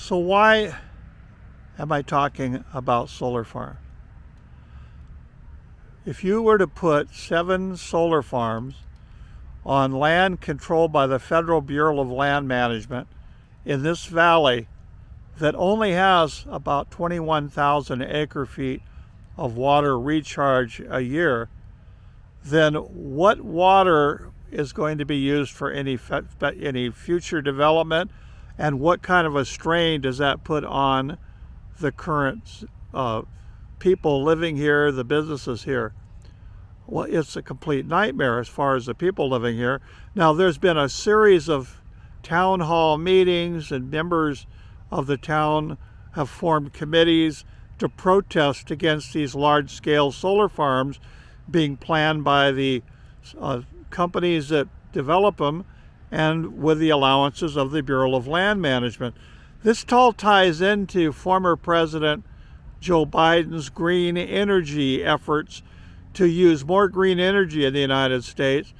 So why am I talking about solar farms? If you were to put 7 solar farms on land controlled by the Federal Bureau of Land Management in this valley that only has about 21,000 acre feet of water recharge a year, then what water is going to be used for any future development, and what kind of a strain does that put on the current people living here, the businesses here? Well, it's a complete nightmare as far as the people living here. Now, there's been a series of town hall meetings, and members of the town have formed committees to protest against these large-scale solar farms being planned by the companies that develop them, and with the allowances of the Bureau of Land Management. This all ties into former President Joe Biden's green energy efforts to use more green energy in the United States,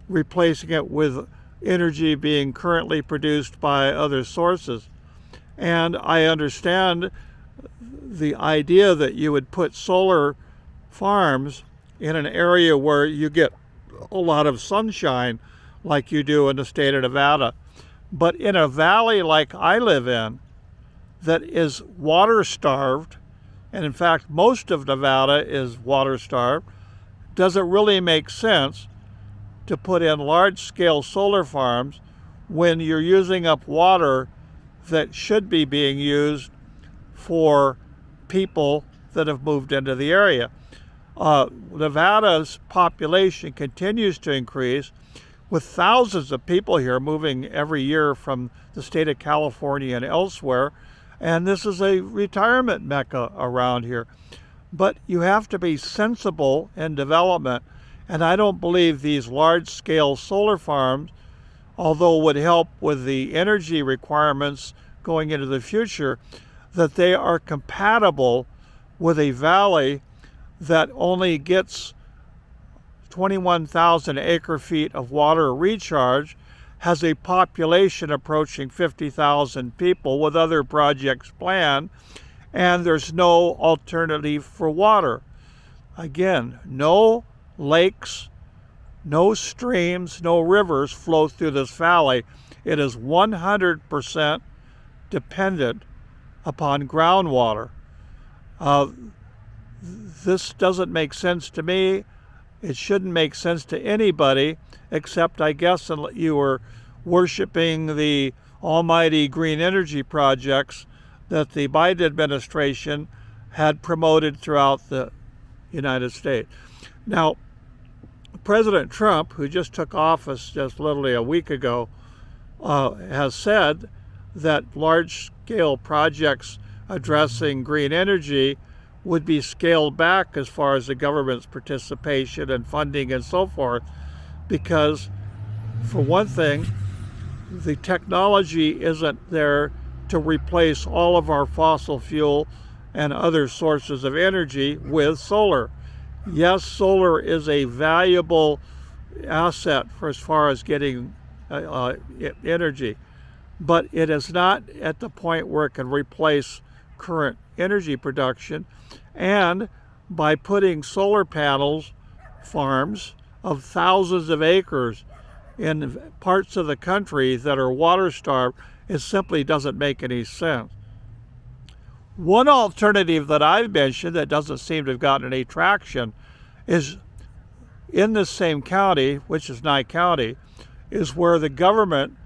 replacing it with energy being currently produced by other sources. And I understand the idea that you would put solar farms in an area where you get a lot of sunshine like you do in the state of Nevada. But in a valley like I live in that is water starved, and in fact most of Nevada is water starved, does it really make sense to put in large-scale solar farms when you're using up water that should be being used for people that have moved into the area? Nevada's population continues to increase, with thousands of people here moving every year from the state of California and elsewhere, and this is a retirement mecca around here. But you have to be sensible in development, and I don't believe these large-scale solar farms, although would help with the energy requirements going into the future, that they are compatible with a valley that only gets 21,000 acre feet of water recharge, has a population approaching 50,000 people with other projects planned, and there's no alternative for water. Again, no lakes, no streams, no rivers flow through this valley. It is 100% dependent upon groundwater. This doesn't make sense to me. It shouldn't make sense to anybody, except I guess you were worshiping the almighty green energy projects that the Biden administration had promoted throughout the United States. Now, President Trump, who just took office just literally a week ago, has said that large-scale projects addressing green energy would be scaled back as far as the government's participation and funding and so forth, because, for one thing, the technology isn't there to replace all of our fossil fuel and other sources of energy with solar. Yes, solar is a valuable asset for as far as getting energy, but it is not at the point where it can replace current energy production. And by putting solar panels farms of thousands of acres in parts of the country that are water starved, it simply doesn't make any sense. One alternative that I've mentioned that doesn't seem to have gotten any traction is in this same county, which is Nye County, is where the government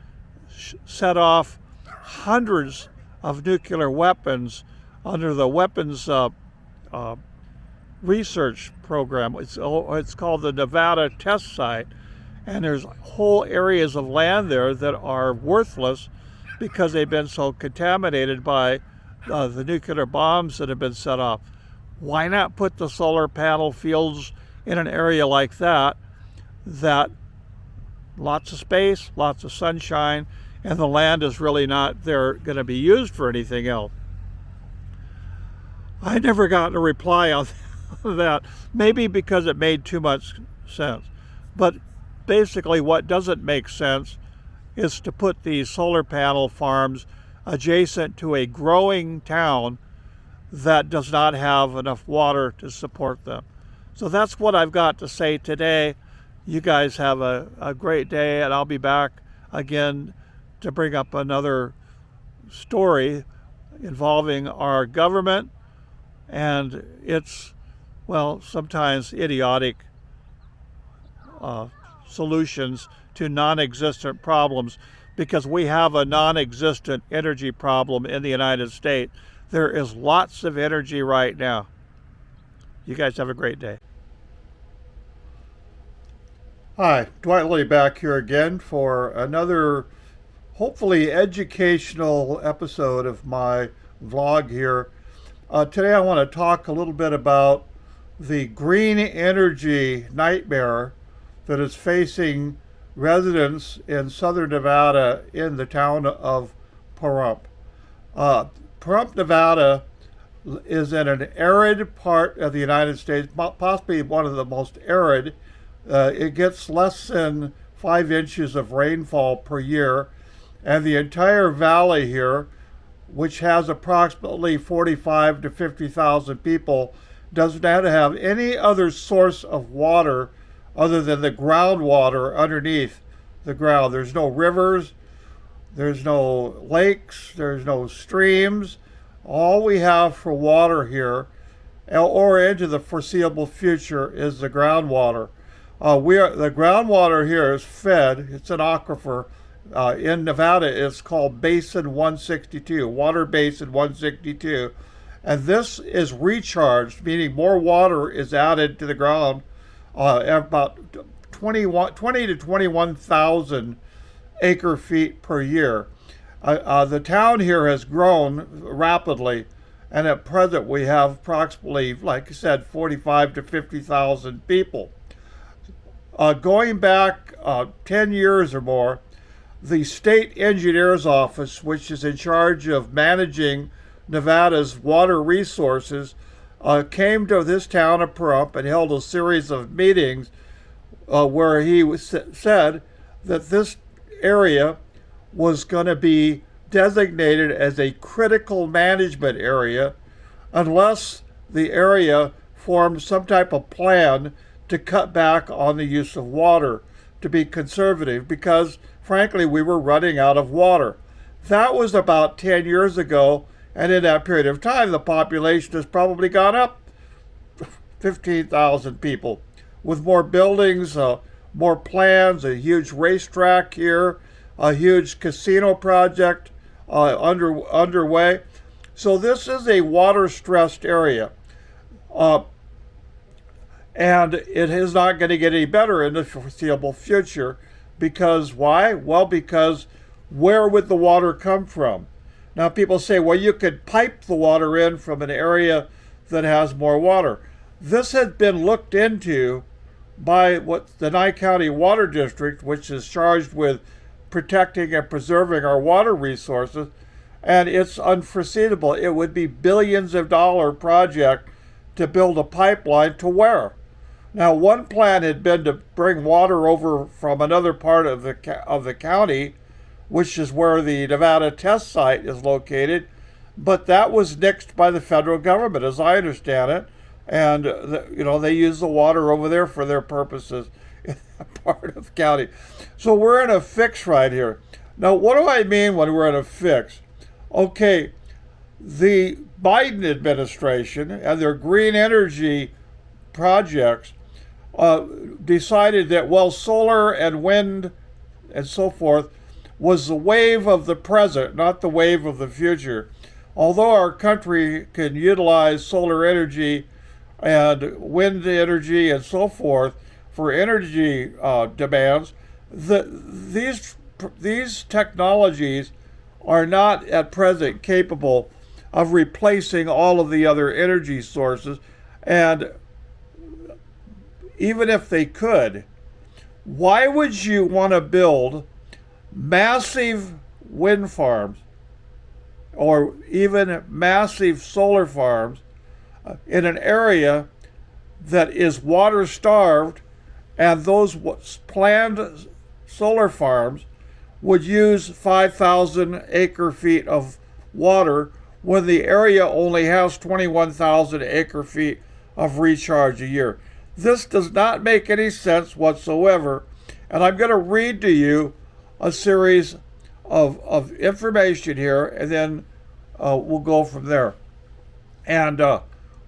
set off hundreds of nuclear weapons under the weapons research program. It's called the Nevada Test Site, and there's whole areas of land there that are worthless because they've been so contaminated by the nuclear bombs that have been set off. Why not put the solar panel fields in an area like that lots of space, lots of sunshine, and the land is really not there going to be used for anything else? I never got a reply on that, maybe because it made too much sense. But basically what doesn't make sense is to put these solar panel farms adjacent to a growing town that does not have enough water to support them. So that's what I've got to say today. You guys have a great day, and I'll be back again to bring up another story involving our government and its, well, sometimes idiotic solutions to non-existent problems, because we have a non-existent energy problem in the United States. There is lots of energy right now. You guys have a great day. Hi, Dwight Lee back here again for another hopefully educational episode of my vlog here. Today I want to talk a little bit about the green energy nightmare that is facing residents in southern Nevada in the town of Pahrump. Pahrump, Nevada is in an arid part of the United States, possibly one of the most arid. It gets less than 5 inches of rainfall per year, and the entire valley here, which has approximately 45 to 50,000 people, does not have any other source of water other than the groundwater underneath the ground. There's no rivers, there's no lakes, there's no streams. All we have for water here, or into the foreseeable future, is the groundwater. The groundwater here is fed, it's an aquifer. In Nevada, it's called Basin 162, Water Basin 162. And this is recharged, meaning more water is added to the ground, about 20 to 21,000 acre feet per year. The town here has grown rapidly, and at present we have approximately, like I said, 45 to 50,000 people. Going back 10 years or more, the state engineer's office, which is in charge of managing Nevada's water resources, came to this town of Pahrump and held a series of meetings where he said that this area was going to be designated as a critical management area unless the area formed some type of plan to cut back on the use of water, to be conservative, because frankly we were running out of water. That was about 10 years ago, and in that period of time the population has probably gone up 15,000 people, with more buildings, more plans, a huge racetrack here, a huge casino project underway. So this is a water-stressed area. And it is not going to get any better in the foreseeable future. Because why? Well, because where would the water come from? Now people say, well, you could pipe the water in from an area that has more water. This has been looked into by the Nye County Water District, which is charged with protecting and preserving our water resources, and it's unforeseeable. It would be billions of dollar project to build a pipeline to where? Now, one plan had been to bring water over from another part of the county, which is where the Nevada test site is located, but that was nixed by the federal government, as I understand it, and they use the water over there for their purposes in that part of the county. So we're in a fix right here. Now, what do I mean when we're in a fix? Okay, the Biden administration and their green energy projects decided that, well, solar and wind and so forth was the wave of the present, not the wave of the future. Although our country can utilize solar energy and wind energy and so forth for energy demands, these technologies are not at present capable of replacing all of the other energy sources. And even if they could, why would you want to build massive wind farms or even massive solar farms in an area that is water starved, and those planned solar farms would use 5,000 acre feet of water when the area only has 21,000 acre feet of recharge a year. This does not make any sense whatsoever, and I'm going to read to you a series of information here, and then we'll go from there. And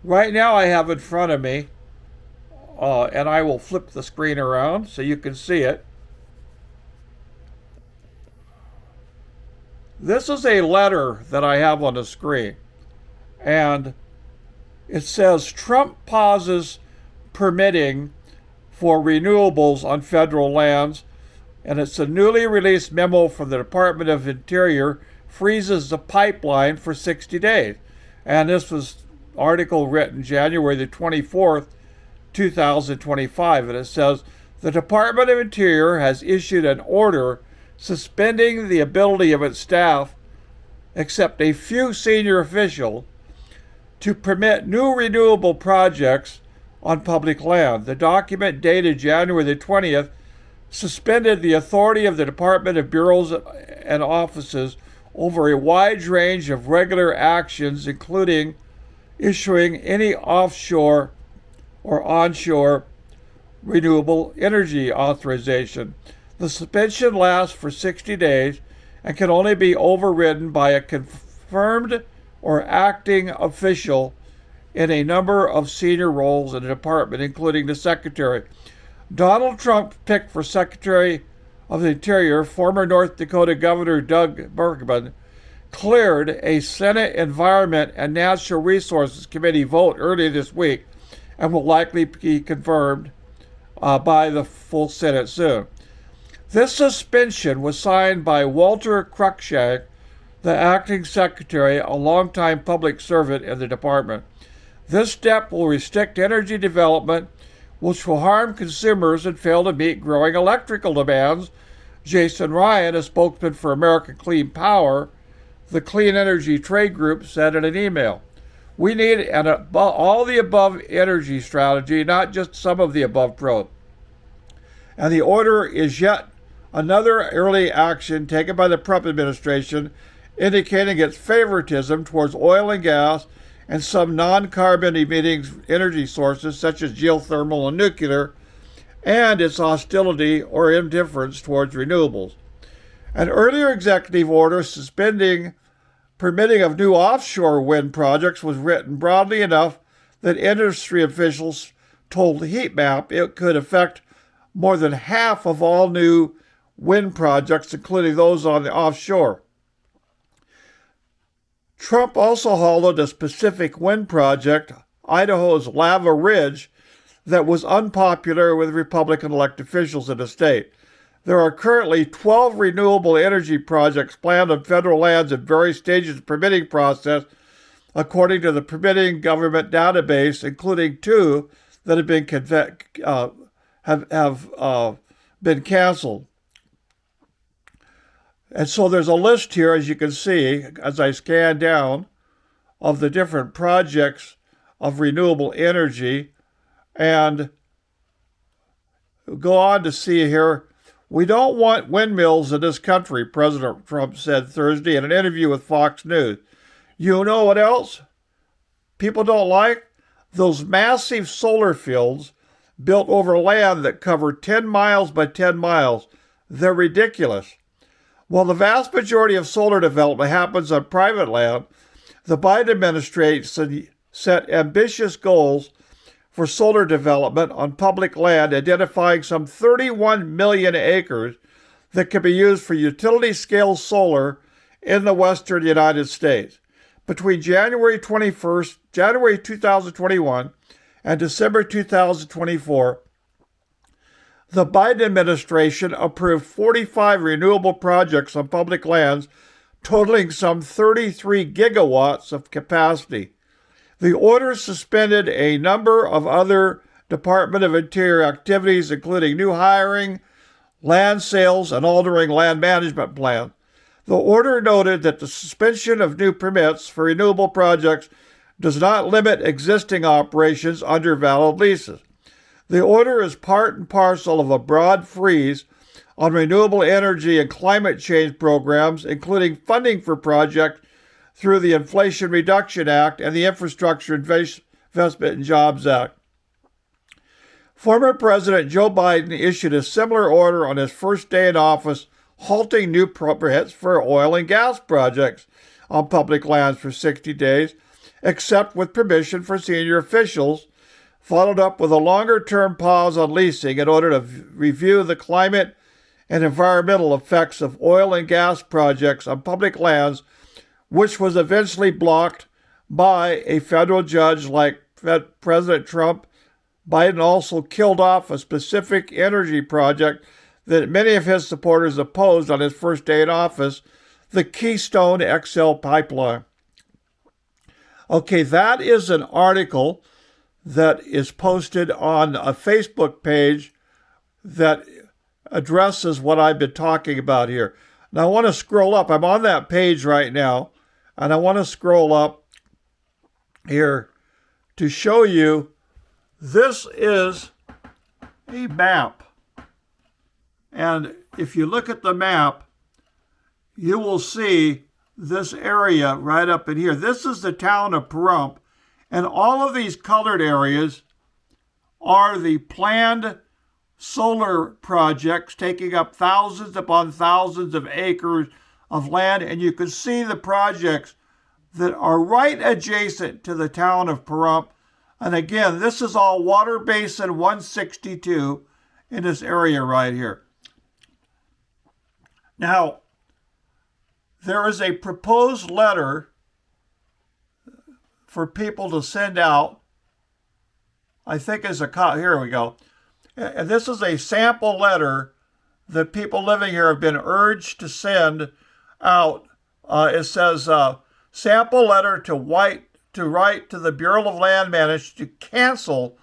right now I have in front of me, and I will flip the screen around so you can see it. This is a letter that I have on the screen, and it says Trump pauses permitting for renewables on federal lands, and it's a newly released memo from the Department of Interior freezes the pipeline for 60 days. And this was an article written January the 24th, 2025, and it says the Department of Interior has issued an order suspending the ability of its staff, except a few senior officials, to permit new renewable projects on public land. The document dated January the 20th suspended the authority of the Department of bureaus and offices over a wide range of regular actions, including issuing any offshore or onshore renewable energy authorization. The suspension lasts for 60 days and can only be overridden by a confirmed or acting official in a number of senior roles in the department, including the secretary. Donald Trump picked for Secretary of the Interior former North Dakota Governor Doug Burgum, cleared a Senate Environment and Natural Resources Committee vote earlier this week and will likely be confirmed by the full Senate soon. This suspension was signed by Walter Cruikshank, the acting secretary, a longtime public servant in the department. This step will restrict energy development, which will harm consumers and fail to meet growing electrical demands. Jason Ryan, a spokesman for American Clean Power, the clean energy trade group, said in an email, "We need an all the above energy strategy, not just some of the above approach." And the order is yet another early action taken by the Trump administration, indicating its favoritism towards oil and gas and some non-carbon emitting energy sources such as geothermal and nuclear, and its hostility or indifference towards renewables. An earlier executive order suspending permitting of new offshore wind projects was written broadly enough that industry officials told Heat Map it could affect more than half of all new wind projects, including those on the offshore. Trump also halted a specific wind project, Idaho's Lava Ridge, that was unpopular with Republican elected officials in the state. There are currently 12 renewable energy projects planned on federal lands in various stages of the permitting process, according to the permitting government database, including 2 that have been canceled. And so there's a list here, as you can see, as I scan down, of the different projects of renewable energy. And go on to see here, we don't want windmills in this country, President Trump said Thursday in an interview with Fox News. You know what else people don't like? Those massive solar fields built over land that cover 10 miles by 10 miles. They're ridiculous. While the vast majority of solar development happens on private land, the Biden administration set ambitious goals for solar development on public land, identifying some 31 million acres that can be used for utility-scale solar in the western United States. Between January 2021 and December 2024, the Biden administration approved 45 renewable projects on public lands, totaling some 33 gigawatts of capacity. The order suspended a number of other Department of Interior activities, including new hiring, land sales, and altering land management plans. The order noted that the suspension of new permits for renewable projects does not limit existing operations under valid leases. The order is part and parcel of a broad freeze on renewable energy and climate change programs, including funding for projects through the Inflation Reduction Act and the Infrastructure Investment and Jobs Act. Former President Joe Biden issued a similar order on his first day in office, halting new permits for oil and gas projects on public lands for 60 days, except with permission for senior officials, followed up with a longer-term pause on leasing in order to review the climate and environmental effects of oil and gas projects on public lands, which was eventually blocked by a federal judge like President Trump. Biden also killed off a specific energy project that many of his supporters opposed on his first day in office, the Keystone XL pipeline. Okay, that is an article that is posted on a Facebook page that addresses what I've been talking about here. Now I want to scroll up. I'm on that page right now, and I want to scroll up here to show you this is a map. And if you look at the map, you will see this area right up in here. This is the town of Pahrump, and all of these colored areas are the planned solar projects taking up thousands upon thousands of acres of land, and you can see the projects that are right adjacent to the town of Pahrump. And again, this is all water basin 162 in this area right here. Now, there is a proposed letter for people to send out. I think is here we go. And this is a sample letter that people living here have been urged to send out. It says, sample letter to write to the Bureau of Land Management to cancel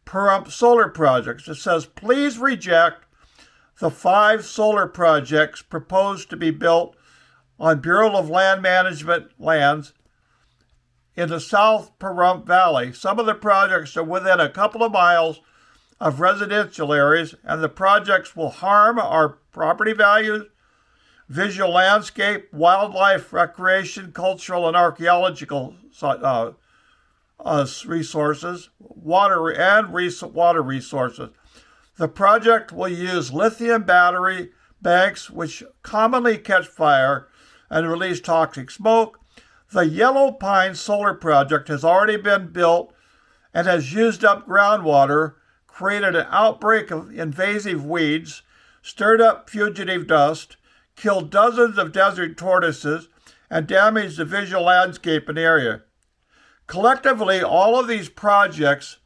Pahrump solar projects. It says, please reject the 5 solar projects proposed to be built on Bureau of Land Management lands in the South Pahrump Valley. Some of the projects are within a couple of miles of residential areas, and the projects will harm our property values, visual landscape, wildlife, recreation, cultural, and archaeological resources, water resources. The project will use lithium battery banks, which commonly catch fire and release toxic smoke. The Yellow Pine Solar Project has already been built and has used up groundwater, created an outbreak of invasive weeds, stirred up fugitive dust, killed dozens of desert tortoises, and damaged the visual landscape in the area. Collectively, all of these projects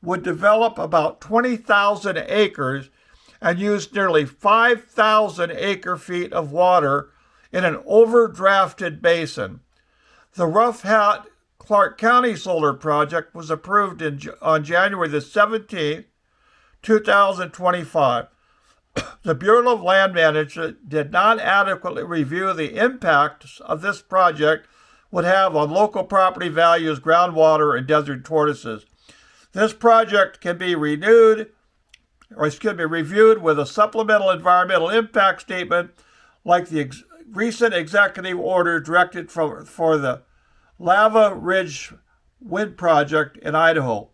would develop about 20,000 acres and use nearly 5,000 acre-feet of water in an overdrafted basin. The Rough Hat Clark County Solar Project was approved on January the 17th, 2025. The Bureau of Land Management did not adequately review the impact of this project would have on local property values, groundwater, and desert tortoises. This project can be reviewed with a supplemental environmental impact statement like the recent executive order directed for the Lava Ridge Wind Project in Idaho.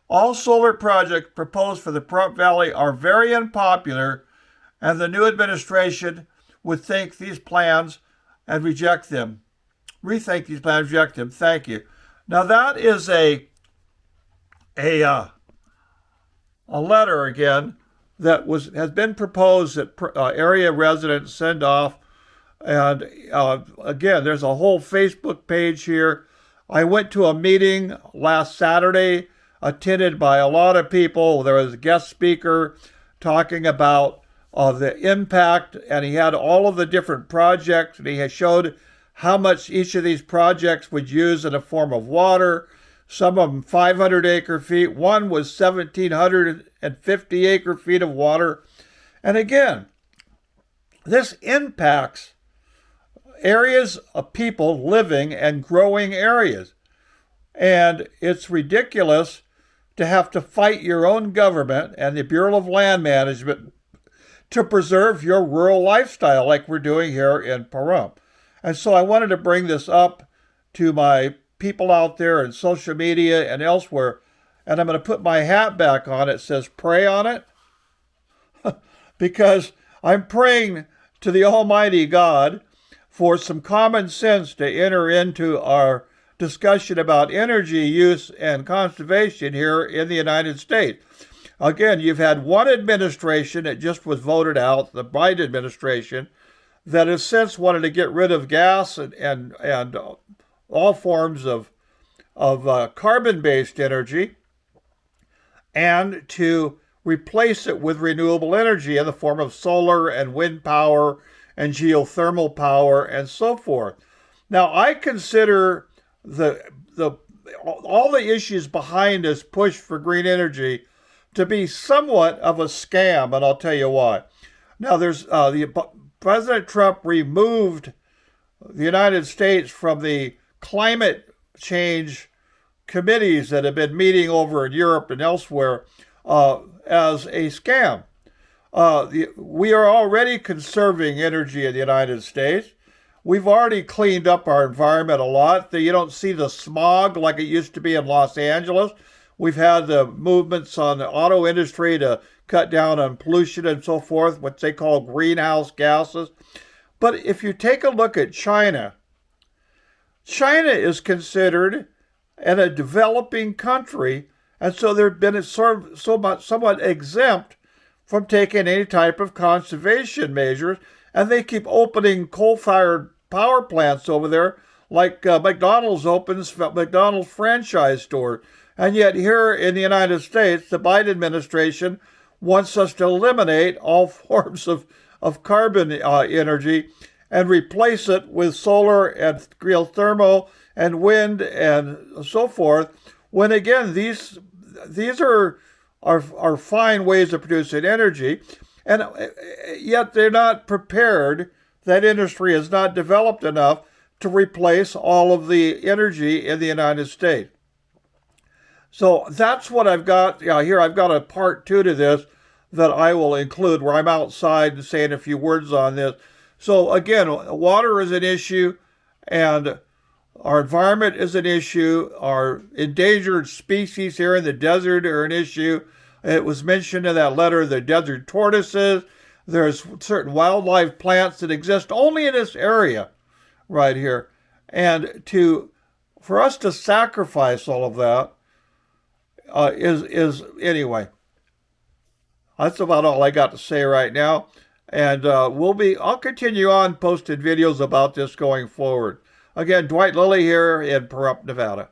All solar projects proposed for the Pahrump Valley are very unpopular, and the new administration would think these plans and reject them. Rethink these plans, reject them. Thank you. Now that is a letter again that has been proposed that area residents send off. And again, there's a whole Facebook page here. I went to a meeting last Saturday, attended by a lot of people. There was a guest speaker talking about the impact, and he had all of the different projects, and he had showed how much each of these projects would use in the form of water. Some of them 500 acre-feet. One was 1,750 acre-feet of water. And again, this impacts areas of people living and growing areas. And it's ridiculous to have to fight your own government and the Bureau of Land Management to preserve your rural lifestyle like we're doing here in Pahrump. And so I wanted to bring this up to my people out there in social media and elsewhere. And I'm going to put my hat back on. It says pray on it because I'm praying to the Almighty God for some common sense to enter into our discussion about energy use and conservation here in the United States. Again, you've had one administration that just was voted out, the Biden administration, that has since wanted to get rid of gas and all forms of carbon-based energy and to replace it with renewable energy in the form of solar and wind power and geothermal power and so forth. Now, I consider all the issues behind this push for green energy to be somewhat of a scam, and I'll tell you why. Now, President Trump removed the United States from the climate change committees that have been meeting over in Europe and elsewhere as a scam. We are already conserving energy in the United States. We've already cleaned up our environment a lot. You don't see the smog like it used to be in Los Angeles. We've had the movements on the auto industry to cut down on pollution and so forth, what they call greenhouse gases. But if you take a look at China, China is considered a developing country, and so they've been somewhat exempt from taking any type of conservation measures, and they keep opening coal-fired power plants over there, like McDonald's opens McDonald's franchise stores. And yet here in the United States, the Biden administration wants us to eliminate all forms of carbon energy and replace it with solar and geothermal and wind and so forth, when again, these are fine ways of producing energy, and yet they're not prepared. That industry is not developed enough to replace all of the energy in the United States. So that's what I've got here. I've got a part 2 to this that I will include where I'm outside and saying a few words on this. So again, water is an issue, and our environment is an issue. Our endangered species here in the desert are an issue. It was mentioned in that letter, the desert tortoises. There's certain wildlife plants that exist only in this area right here. And for us to sacrifice all of that anyway. That's about all I got to say right now. And I'll continue on posting videos about this going forward. Again, Dwight Lilly here in Pahrump, Nevada.